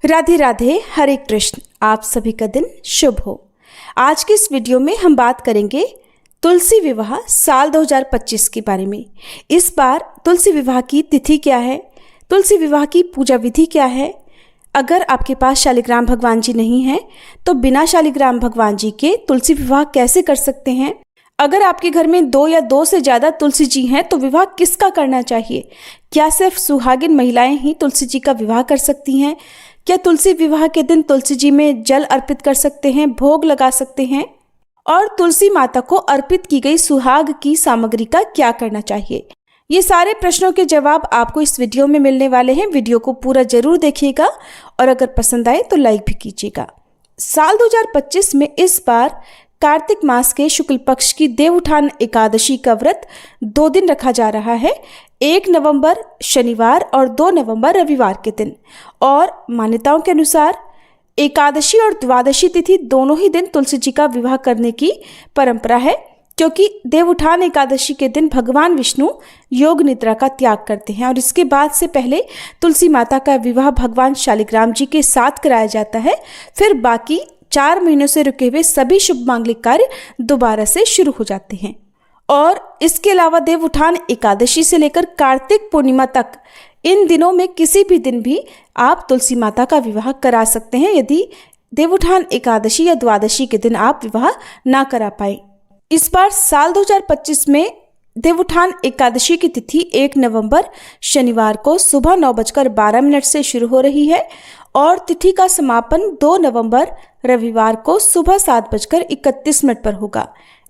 राधे राधे, हरे कृष्ण। आप सभी का दिन शुभ हो। आज की इस वीडियो में हम बात करेंगे तुलसी विवाह साल 2025 के बारे में। इस बार तुलसी विवाह की तिथि क्या है, तुलसी विवाह की पूजा विधि क्या है। अगर आपके पास शालिग्राम भगवान जी नहीं हैं तो बिना शालिग्राम भगवान जी के तुलसी विवाह कैसे कर सकते हैं। अगर आपके घर में 2 या 2 से ज़्यादा तुलसी जी हैं तो विवाह किसका करना चाहिए। क्या सिर्फ सुहागिन महिलाएं ही तुलसी जी का विवाह कर सकती हैं। क्या तुलसी विवाह के दिन तुलसी जी में जल अर्पित कर सकते हैं, भोग लगा सकते हैं। और तुलसी माता को अर्पित की गई सुहाग की सामग्री का क्या करना चाहिए। ये सारे प्रश्नों के जवाब आपको इस वीडियो में मिलने वाले हैं। वीडियो को पूरा जरूर देखिएगा और अगर पसंद आए तो लाइक भी कीजिएगा। साल 2025 में इस बार कार्तिक मास के शुक्ल पक्ष की देवउठान एकादशी का व्रत 2 दिन रखा जा रहा है, 1 नवंबर शनिवार और 2 नवंबर रविवार के दिन। और मान्यताओं के अनुसार एकादशी और द्वादशी तिथि दोनों ही दिन तुलसी जी का विवाह करने की परंपरा है, क्योंकि देवउठान एकादशी के दिन भगवान विष्णु योग निद्रा का त्याग करते हैं और इसके बाद से पहले तुलसी माता का विवाह भगवान शालिग्राम जी के साथ कराया जाता है। फिर बाकी 4 महीनों से रुके हुए सभी शुभ मांगलिक कार्य दोबारा से शुरू हो जाते हैं। और इसके अलावा देवउठान एकादशी से लेकर कार्तिक पूर्णिमा तक इन दिनों में किसी भी दिन भी आप तुलसी माता का विवाह करा सकते हैं, यदि देवउठान एकादशी या द्वादशी के दिन आप विवाह ना करा पाए। इस बार साल 2025 में देवउठान एकादशी की तिथि 1 नवंबर शनिवार को सुबह 9:12 से शुरू हो रही है और तिथि का समापन 2 नवंबर रविवार को सुबह 7:31 पर होगा।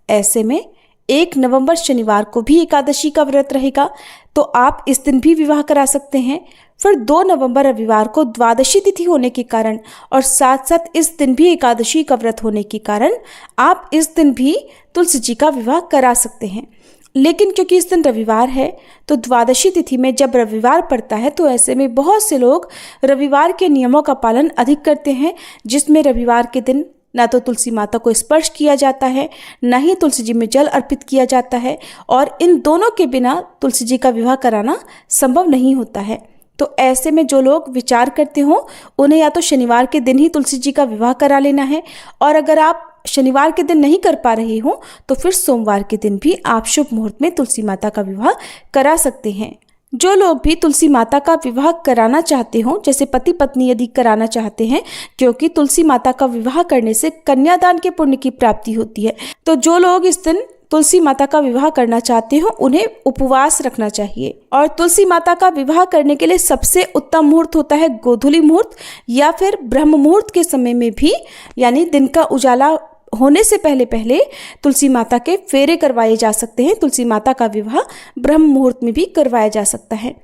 ऐसे में 1 नवंबर शनिवार को भी एकादशी का व्रत रहेगा तो आप इस दिन भी विवाह करा सकते हैं। फिर 2 नवंबर रविवार को द्वादशी तिथि होने के कारण और साथ साथ इस दिन भी एकादशी का व्रत होने के कारण आप इस दिन भी तुलसी जी का विवाह करा सकते हैं। लेकिन क्योंकि इस दिन रविवार है तो द्वादशी तिथि में जब रविवार पड़ता है तो ऐसे में बहुत से लोग रविवार के नियमों का पालन अधिक करते हैं, जिसमें रविवार के दिन ना तो तुलसी माता को स्पर्श किया जाता है, ना ही तुलसी जी में जल अर्पित किया जाता है और इन दोनों के बिना तुलसी जी का विवाह कराना संभव नहीं होता है। तो ऐसे में जो लोग विचार करते हो उन्हें या तो शनिवार के दिन ही तुलसी जी का विवाह करा लेना है, और अगर आप शनिवार के दिन नहीं कर पा रहे हो तो फिर सोमवार के दिन भी आप शुभ मुहूर्त में तुलसी माता का विवाह करा सकते हैं। जो लोग भी तुलसी माता का विवाह कराना चाहते हो, जैसे पति पत्नी यदि कराना चाहते हैं, क्योंकि तुलसी माता का विवाह करने से कन्यादान के पुण्य की प्राप्ति होती है, तो जो लोग इस दिन तुलसी माता का विवाह करना चाहते हो उन्हें उपवास रखना चाहिए। और तुलसी माता का विवाह करने के लिए सबसे उत्तम मुहूर्त होता है गोधूली मुहूर्त या फिर ब्रह्म मुहूर्त के समय में भी, यानी दिन का उजाला होने से पहले पहले तुलसी माता के फेरे करवाए जा सकते हैं। तुलसी माता का विवाह ब्रह्म मुहूर्त में भी करवाया जा सकता है।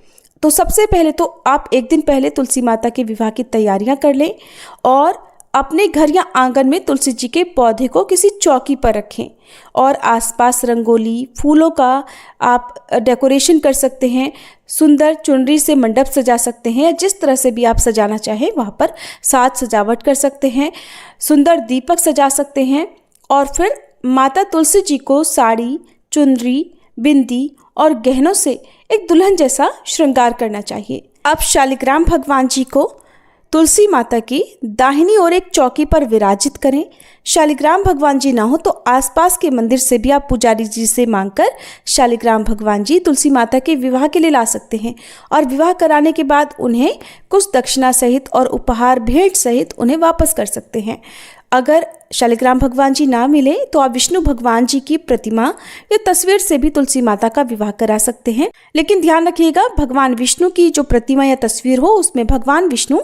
तो सबसे पहले तो आप 1 दिन पहले तुलसी माता के विवाह की तैयारियां कर लें और अपने घर या आंगन में तुलसी जी के पौधे को किसी चौकी पर रखें और आसपास रंगोली फूलों का आप डेकोरेशन कर सकते हैं। सुंदर चुनरी से मंडप सजा सकते हैं, जिस तरह से भी आप सजाना चाहें वहाँ पर साज सजावट कर सकते हैं। सुंदर दीपक सजा सकते हैं और फिर माता तुलसी जी को साड़ी, चुनरी, बिंदी और गहनों से एक दुल्हन जैसा श्रृंगार करना चाहिए। आप शालिग्राम भगवान जी को तुलसी माता की दाहिनी ओर एक चौकी पर विराजित करें। शालिग्राम भगवान जी ना हो तो आसपास के मंदिर से भी आप पुजारी जी से मांगकर शालिग्राम भगवान जी तुलसी माता के विवाह के लिए ला सकते हैं और विवाह कराने के बाद उन्हें कुछ दक्षिणा सहित और उपहार भेंट सहित उन्हें वापस कर सकते हैं। अगर शालिग्राम भगवान जी ना मिले तो आप विष्णु भगवान जी की प्रतिमा या तस्वीर से भी तुलसी माता का विवाह करा सकते हैं। लेकिन ध्यान रखिएगा, भगवान विष्णु की जो प्रतिमा या तस्वीर हो उसमें भगवान विष्णु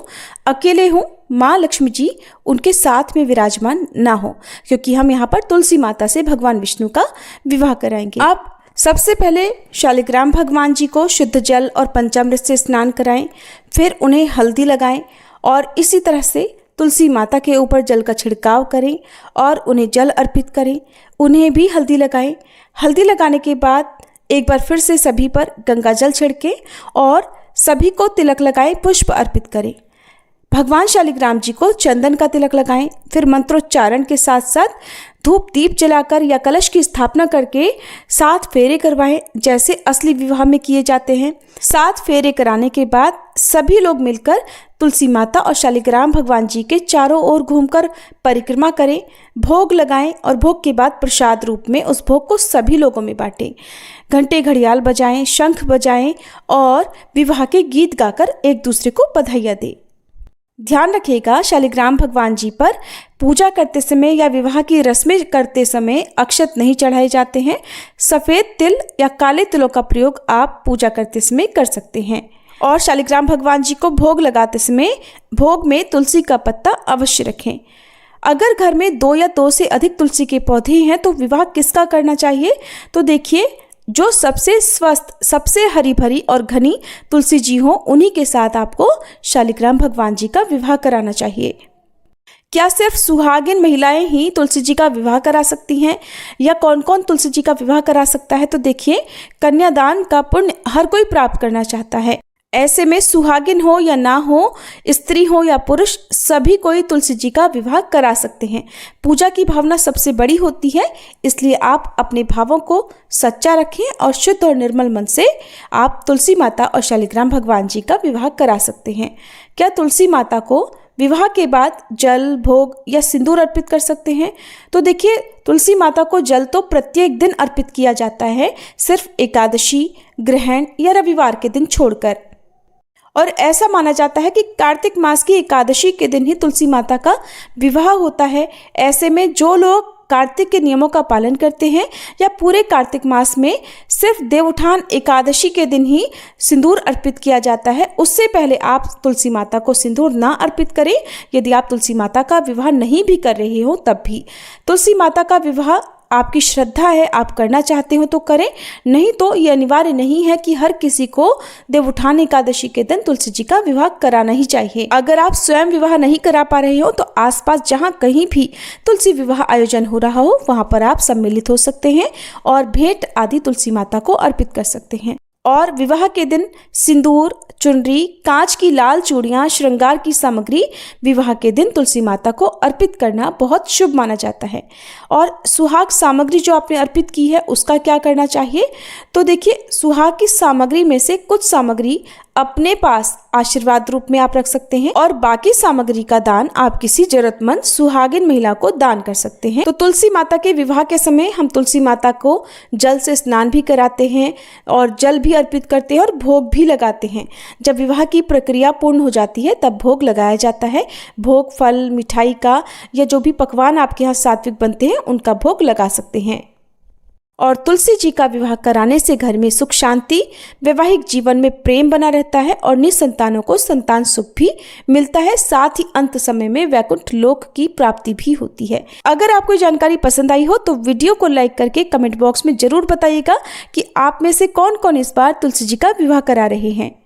अकेले हों, माँ लक्ष्मी जी उनके साथ में विराजमान ना हो, क्योंकि हम यहाँ पर तुलसी माता से भगवान विष्णु का विवाह कराएंगे। आप सबसे पहले शालिग्राम भगवान जी को शुद्ध जल और पंचामृत से स्नान कराएं, फिर उन्हें हल्दी लगाएं और इसी तरह से तुलसी माता के ऊपर जल का छिड़काव करें और उन्हें जल अर्पित करें। उन्हें भी हल्दी लगाएं। हल्दी लगाने के बाद एक बार फिर से सभी पर गंगा जल छिड़कें और सभी को तिलक लगाएं, पुष्प अर्पित करें। भगवान शालिग्राम जी को चंदन का तिलक लगाएं। फिर मंत्रोच्चारण के साथ साथ धूप दीप जलाकर या कलश की स्थापना करके 7 फेरे करवाएं, जैसे असली विवाह में किए जाते हैं। 7 फेरे कराने के बाद सभी लोग मिलकर तुलसी माता और शालिग्राम भगवान जी के चारों ओर घूमकर परिक्रमा करें, भोग लगाएं और भोग के बाद प्रसाद रूप में उस भोग को सभी लोगों में बांटें। घंटे घड़ियाल बजाएं, शंख बजाएं और विवाह के गीत गाकर एक दूसरे को बधाइयाँ दें। ध्यान रखिएगा, शालिग्राम भगवान जी पर पूजा करते समय या विवाह की रस्में करते समय अक्षत नहीं चढ़ाए जाते हैं। सफ़ेद तिल या काले तिलों का प्रयोग आप पूजा करते समय कर सकते हैं। और शालिग्राम भगवान जी को भोग लगाते समय भोग में तुलसी का पत्ता अवश्य रखें। अगर घर में 2 या 2 से अधिक तुलसी के पौधे हैं तो विवाह किसका करना चाहिए? तो देखिए, जो सबसे स्वस्थ, सबसे हरी भरी और घनी तुलसी जी हो, उन्हीं के साथ आपको शालिग्राम भगवान जी का विवाह कराना चाहिए। क्या सिर्फ सुहागिन महिलाएं ही तुलसी जी का विवाह करा सकती हैं या कौन कौन तुलसी जी का विवाह करा सकता है? तो देखिए, कन्यादान का पुण्य हर कोई प्राप्त करना चाहता है। ऐसे में सुहागिन हो या ना हो, स्त्री हो या पुरुष, सभी कोई तुलसी जी का विवाह करा सकते हैं। पूजा की भावना सबसे बड़ी होती है, इसलिए आप अपने भावों को सच्चा रखें और शुद्ध और निर्मल मन से आप तुलसी माता और शालिग्राम भगवान जी का विवाह करा सकते हैं। क्या तुलसी माता को विवाह के बाद जल, भोग या सिंदूर अर्पित कर सकते हैं? तो देखिए, तुलसी माता को जल तो प्रत्येक दिन अर्पित किया जाता है, सिर्फ एकादशी, ग्रहण या रविवार के दिन छोड़कर। और ऐसा माना जाता है कि कार्तिक मास की एकादशी के दिन ही तुलसी माता का विवाह होता है। ऐसे में जो लोग कार्तिक के नियमों का पालन करते हैं या पूरे कार्तिक मास में सिर्फ देवउठान एकादशी के दिन ही सिंदूर अर्पित किया जाता है, उससे पहले आप तुलसी माता को सिंदूर ना अर्पित करें। यदि आप तुलसी माता का विवाह नहीं भी कर रहे हो तब भी तुलसी माता का विवाह आपकी श्रद्धा है, आप करना चाहते हो तो करें, नहीं तो ये अनिवार्य नहीं है कि हर किसी को देवउठान एकादशी के दिन तुलसी जी का विवाह कराना ही चाहिए। अगर आप स्वयं विवाह नहीं करा पा रहे हो तो आसपास जहां कहीं भी तुलसी विवाह आयोजन हो रहा हो वहां पर आप सम्मिलित हो सकते हैं और भेंट आदि तुलसी माता को अर्पित कर सकते हैं। और विवाह के दिन सिंदूर, चुनरी, कांच की लाल चूड़ियां, श्रृंगार की सामग्री विवाह के दिन तुलसी माता को अर्पित करना बहुत शुभ माना जाता है। और सुहाग सामग्री जो आपने अर्पित की है उसका क्या करना चाहिए? तो देखिए, सुहाग की सामग्री में से कुछ सामग्री अपने पास आशीर्वाद रूप में आप रख सकते हैं और बाकी सामग्री का दान आप किसी जरूरतमंद सुहागिन महिला को दान कर सकते हैं। तो तुलसी माता के विवाह के समय हम तुलसी माता को जल से स्नान भी कराते हैं और जल भी अर्पित करते हैं और भोग भी लगाते हैं। जब विवाह की प्रक्रिया पूर्ण हो जाती है तब भोग लगाया जाता है। भोग फल, मिठाई का या जो भी पकवान आपके यहाँ सात्विक बनते हैं उनका भोग लगा सकते हैं। और तुलसी जी का विवाह कराने से घर में सुख शांति, वैवाहिक जीवन में प्रेम बना रहता है और निसंतानों को संतान सुख भी मिलता है। साथ ही अंत समय में वैकुंठ लोक की प्राप्ति भी होती है। अगर आपको जानकारी पसंद आई हो तो वीडियो को लाइक करके कमेंट बॉक्स में जरूर बताइएगा कि आप में से कौन कौन इस बार तुलसी जी का विवाह करा रहे हैं।